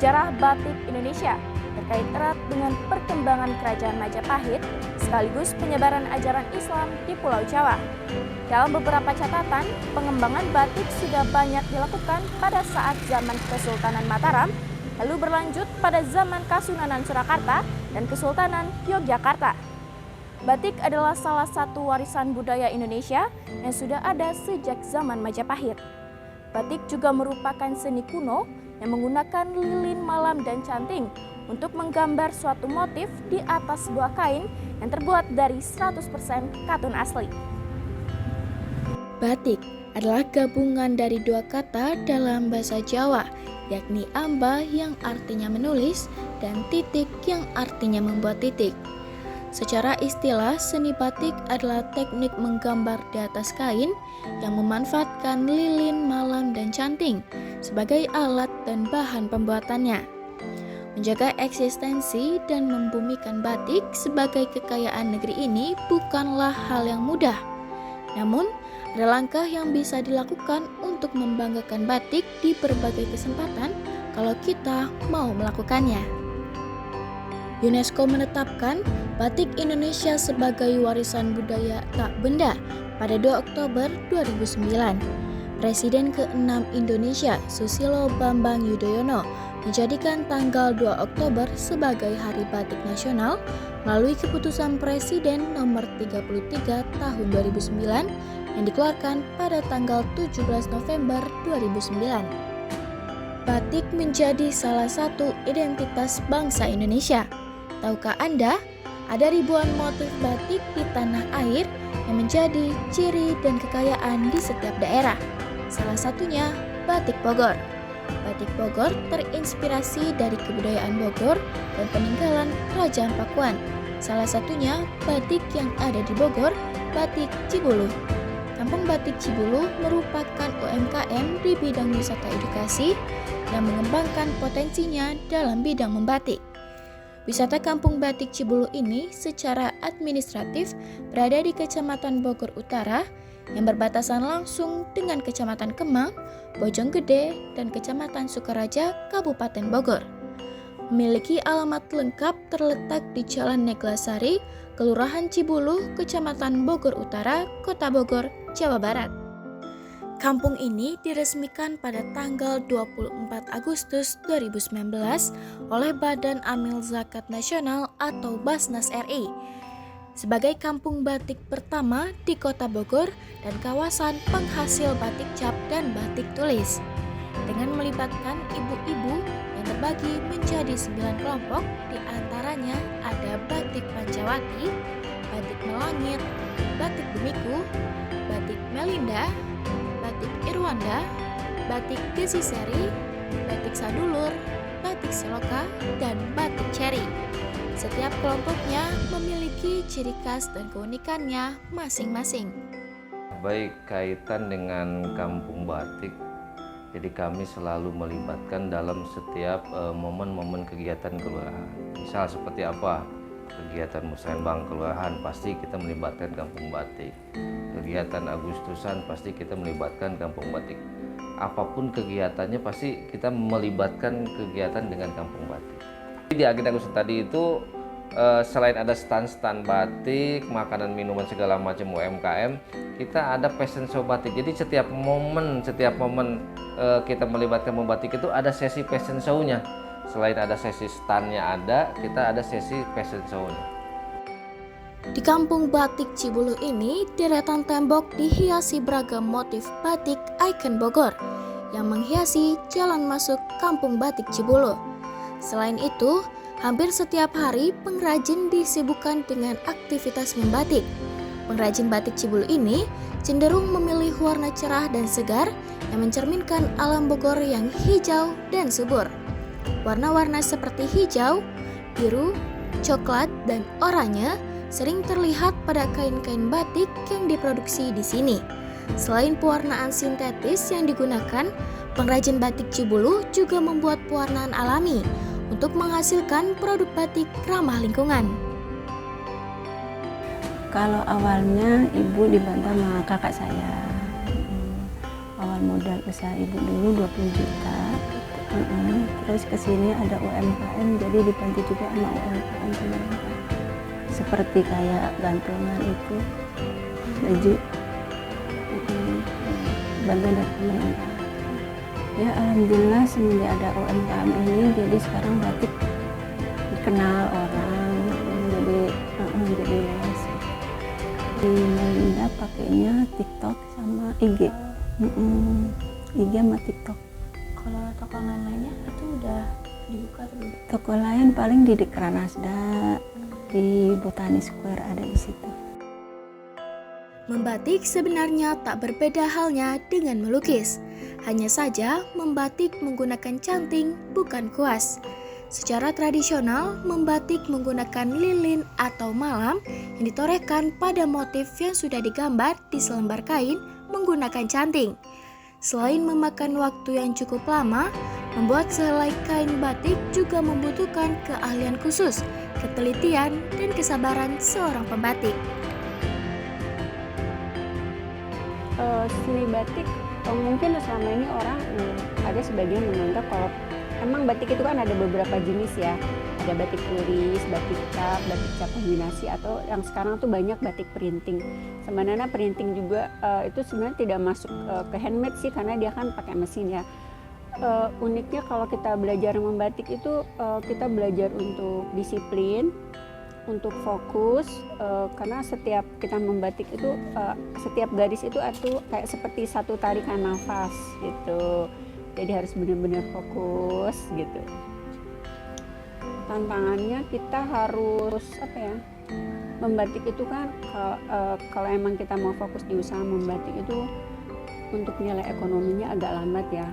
Sejarah batik Indonesia terkait erat dengan perkembangan Kerajaan Majapahit sekaligus penyebaran ajaran Islam di Pulau Jawa. Dalam beberapa catatan, pengembangan batik sudah banyak dilakukan pada saat zaman Kesultanan Mataram, lalu berlanjut pada zaman Kasunanan Surakarta dan Kesultanan Yogyakarta. Batik adalah salah satu warisan budaya Indonesia yang sudah ada sejak zaman Majapahit. Batik juga merupakan seni kuno yang menggunakan lilin malam dan canting untuk menggambar suatu motif di atas sebuah kain yang terbuat dari 100% katun asli. Batik adalah gabungan dari dua kata dalam bahasa Jawa, yakni amba yang artinya menulis dan titik yang artinya membuat titik. Secara istilah, seni batik adalah teknik menggambar di atas kain yang memanfaatkan lilin malam dan canting sebagai alat dan bahan pembuatannya. Menjaga eksistensi dan membumikan batik sebagai kekayaan negeri ini bukanlah hal yang mudah. Namun, ada langkah yang bisa dilakukan untuk membanggakan batik di berbagai kesempatan kalau kita mau melakukannya. UNESCO menetapkan batik Indonesia sebagai warisan budaya tak benda pada 2 Oktober 2009. Presiden ke-6 Indonesia, Susilo Bambang Yudhoyono, menjadikan tanggal 2 Oktober sebagai Hari Batik Nasional melalui keputusan Presiden nomor 33 tahun 2009 yang dikeluarkan pada tanggal 17 November 2009. Batik menjadi salah satu identitas bangsa Indonesia. Tahukah Anda, ada ribuan motif batik di tanah air yang menjadi ciri dan kekayaan di setiap daerah. Salah satunya batik Bogor. Batik Bogor terinspirasi dari kebudayaan Bogor dan peninggalan Kerajaan Pakuan. Salah satunya batik yang ada di Bogor, batik Cibulu. Kampung Batik Cibulu merupakan UMKM di bidang wisata edukasi yang mengembangkan potensinya dalam bidang membatik. Wisata Kampung Batik Cibulu ini secara administratif berada di Kecamatan Bogor Utara yang berbatasan langsung dengan Kecamatan Kemang, Bojonggede, dan Kecamatan Sukaraja, Kabupaten Bogor. Memiliki alamat lengkap terletak di Jalan Neglasari, Kelurahan Cibulu, Kecamatan Bogor Utara, Kota Bogor, Jawa Barat. Kampung ini diresmikan pada tanggal 24 Agustus 2019 oleh Badan Amil Zakat Nasional atau Basnas RI sebagai kampung batik pertama di Kota Bogor dan kawasan penghasil batik cap dan batik tulis. Dengan melibatkan ibu-ibu yang terbagi menjadi 9 kelompok, di antaranya ada batik Pancawati, batik Melangit, batik Bumiku, batik Melinda, batik Irwanda, batik Gesiseri, batik Sadulur, batik Seloka, dan batik Ceri. Setiap kelompoknya memiliki ciri khas dan keunikannya masing-masing. Baik kaitan dengan kampung batik, jadi kami selalu melibatkan dalam setiap momen-momen kegiatan kelurahan. Misal seperti apa? Kegiatan musrenbang kelurahan pasti kita melibatkan kampung batik. Kegiatan Agustusan pasti kita melibatkan kampung batik. Apapun kegiatannya pasti kita melibatkan kegiatan dengan kampung batik. Di agenda Agustus tadi itu selain ada stand-stand batik, makanan minuman segala macam UMKM, kita ada fashion show batik. Jadi setiap momen kita melibatkan membatik itu ada sesi fashion show-nya. Selain ada sesi stand-nya kita ada sesi fashion show-nya. Di Kampung Batik Cibulu ini, deretan tembok dihiasi beragam motif batik ikon Bogor yang menghiasi jalan masuk Kampung Batik Cibulu. Selain itu, hampir setiap hari pengrajin disibukkan dengan aktivitas membatik. Pengrajin batik Cibulu ini cenderung memilih warna cerah dan segar yang mencerminkan alam Bogor yang hijau dan subur. Warna-warna seperti hijau, biru, coklat, dan oranye sering terlihat pada kain-kain batik yang diproduksi di sini. Selain pewarnaan sintetis yang digunakan, pengrajin batik Cibulu juga membuat pewarnaan alami untuk menghasilkan produk batik ramah lingkungan. Kalau awalnya ibu dibantu sama kakak saya. Awal modal usaha ibu dulu 20 juta. terus ke sini ada UMKM, jadi dibantu juga sama UMKM pemerintah. Seperti kayak gantungan itu, baju, bantuan dari pemerintah. Ya alhamdulillah semenjak ada UMKM ini, jadi sekarang batik dikenal orang, jadi luas. Di Melinda pakainya TikTok sama IG. IG sama TikTok. Kalau toko lainnya itu udah dibuka atau belum? Toko lain paling di Kranasda, di Botani Square ada di situ. Membatik sebenarnya tak berbeda halnya dengan melukis. Hanya saja membatik menggunakan canting bukan kuas. Secara tradisional, membatik menggunakan lilin atau malam yang ditorehkan pada motif yang sudah digambar di selembar kain menggunakan canting. Selain memakan waktu yang cukup lama, membuat sehelai kain batik juga membutuhkan keahlian khusus, ketelitian, dan kesabaran seorang pembatik. Seni batik mungkin selama ini orang ada sebagian menganggap kalau emang batik itu kan ada beberapa jenis ya, ada batik tulis, batik cap kombinasi, atau yang sekarang tuh banyak batik printing. Sebenarnya printing juga itu sebenarnya tidak masuk ke handmade sih, karena dia kan pakai mesin ya. Uniknya kalau kita belajar membatik itu kita belajar untuk disiplin, untuk fokus, karena setiap kita membatik itu setiap garis itu kayak seperti satu tarikan nafas gitu, jadi harus benar-benar fokus gitu. Tantangannya kita harus membatik itu kan kalau emang kita mau fokus di usaha membatik itu untuk nilai ekonominya agak lambat ya,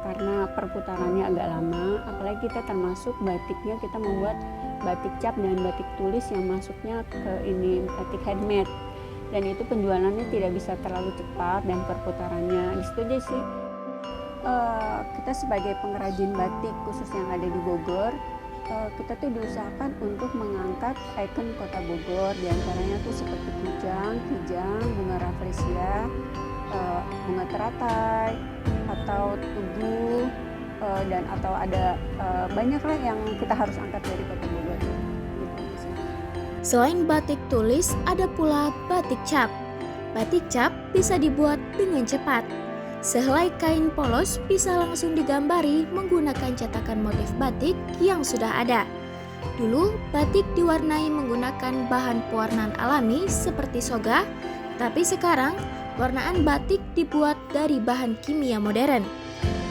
karena perputarannya agak lama, apalagi kita termasuk batiknya kita membuat batik cap dan batik tulis yang masuknya ke ini batik handmade, dan itu penjualannya tidak bisa terlalu cepat dan perputarannya di situ aja sih. Kita sebagai pengrajin batik khusus yang ada di Bogor, kita tuh diusahakan untuk mengangkat ikon kota Bogor, diantaranya tuh seperti kijang, bunga rafflesia, bunga teratai, atau tugu, dan atau ada banyak lah yang kita harus angkat dari kota Bogor. Selain batik tulis, ada pula batik cap. Batik cap bisa dibuat dengan cepat. Sehelai kain polos bisa langsung digambari menggunakan cetakan motif batik yang sudah ada. Dulu, batik diwarnai menggunakan bahan pewarnaan alami seperti soga, tapi sekarang warnaan batik dibuat dari bahan kimia modern.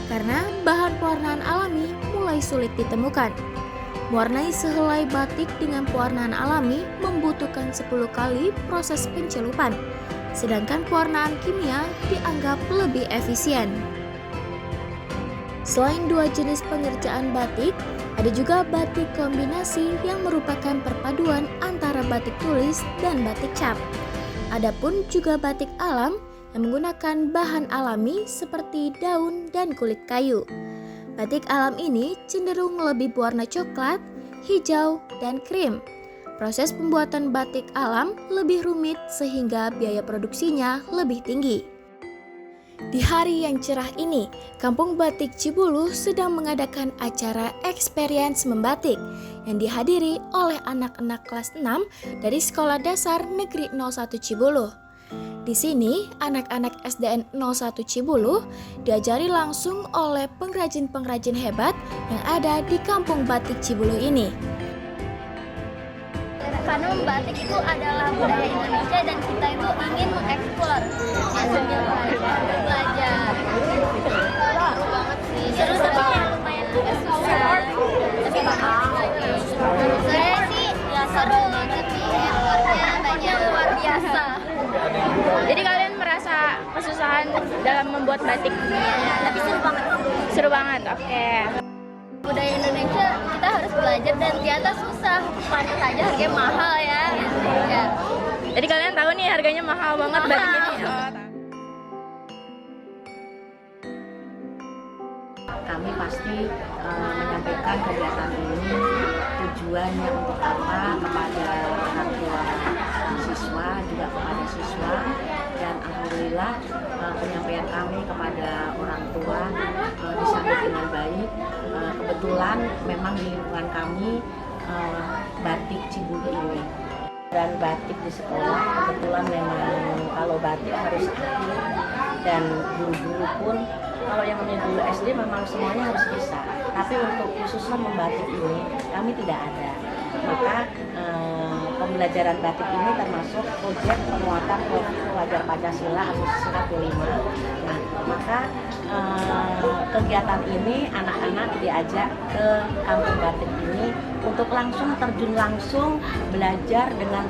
Karena bahan pewarnaan alami mulai sulit ditemukan. Mewarnai sehelai batik dengan pewarnaan alami membutuhkan 10 kali proses pencelupan, sedangkan pewarnaan kimia dianggap lebih efisien. Selain dua jenis pengerjaan batik, ada juga batik kombinasi yang merupakan perpaduan antara batik tulis dan batik cap. Adapun juga batik alam yang menggunakan bahan alami seperti daun dan kulit kayu. Batik alam ini cenderung lebih berwarna coklat, hijau, dan krim. Proses pembuatan batik alam lebih rumit sehingga biaya produksinya lebih tinggi. Di hari yang cerah ini, Kampung Batik Cibuluh sedang mengadakan acara Experience Membatik yang dihadiri oleh anak-anak kelas 6 dari Sekolah Dasar Negeri 01 Cibuluh. Di sini, anak-anak SDN 01 Cibuluh diajari langsung oleh pengrajin-pengrajin hebat yang ada di Kampung Batik Cibuluh ini. Karena membatik itu adalah budaya Indonesia dan kita itu ingin mengeksplor sambil belajar. Seru banget sih. Seru tapi lumayan agak susah. Tapi menurut saya sih ya seru, tapi effortnya banyak luar biasa. Jadi kalian merasa kesusahan dalam membuat batik? Tapi seru banget. Seru banget, oke. Budaya Indonesia kita harus belajar dan ternyata susah. Pantas saja harganya mahal ya. Jadi kalian tahu nih harganya mahal banget batik ini. Kami pasti menyampaikan kegiatan ini tujuannya untuk apa kepada orang tua siswa, juga kepada siswa, dan alhamdulillah penyampaian kami kepada orang tua disambut dengan baik. kebetulan memang di lingkungan kami batik Cibulu ini. Dan batik di sekolah kebetulan memang kalau batik harus ahli, dan guru-guru pun kalau yang namanya guru SD memang semuanya harus bisa. Tapi untuk khususnya membatik ini kami tidak ada. Maka pembelajaran batik ini termasuk proyek penguatan profil wajar Pancasila Asusila 25. Nah, maka kegiatan ini anak-anak diajak ke kampung batik ini untuk terjun langsung belajar dengan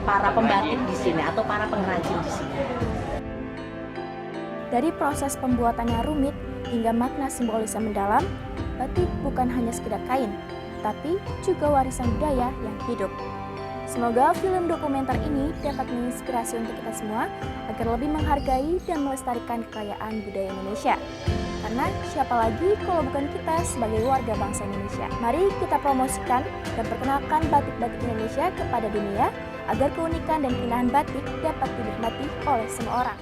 para pembatik di sini atau para pengrajin di sini. Dari proses pembuatannya rumit hingga makna simbolisnya mendalam, batik bukan hanya sekedar kain, tapi juga warisan budaya yang hidup. Semoga film dokumenter ini dapat menginspirasi untuk kita semua agar lebih menghargai dan melestarikan kekayaan budaya Indonesia. Karena siapa lagi kalau bukan kita sebagai warga bangsa Indonesia. Mari kita promosikan dan perkenalkan batik-batik Indonesia kepada dunia agar keunikan dan keindahan batik dapat dinikmati oleh semua orang.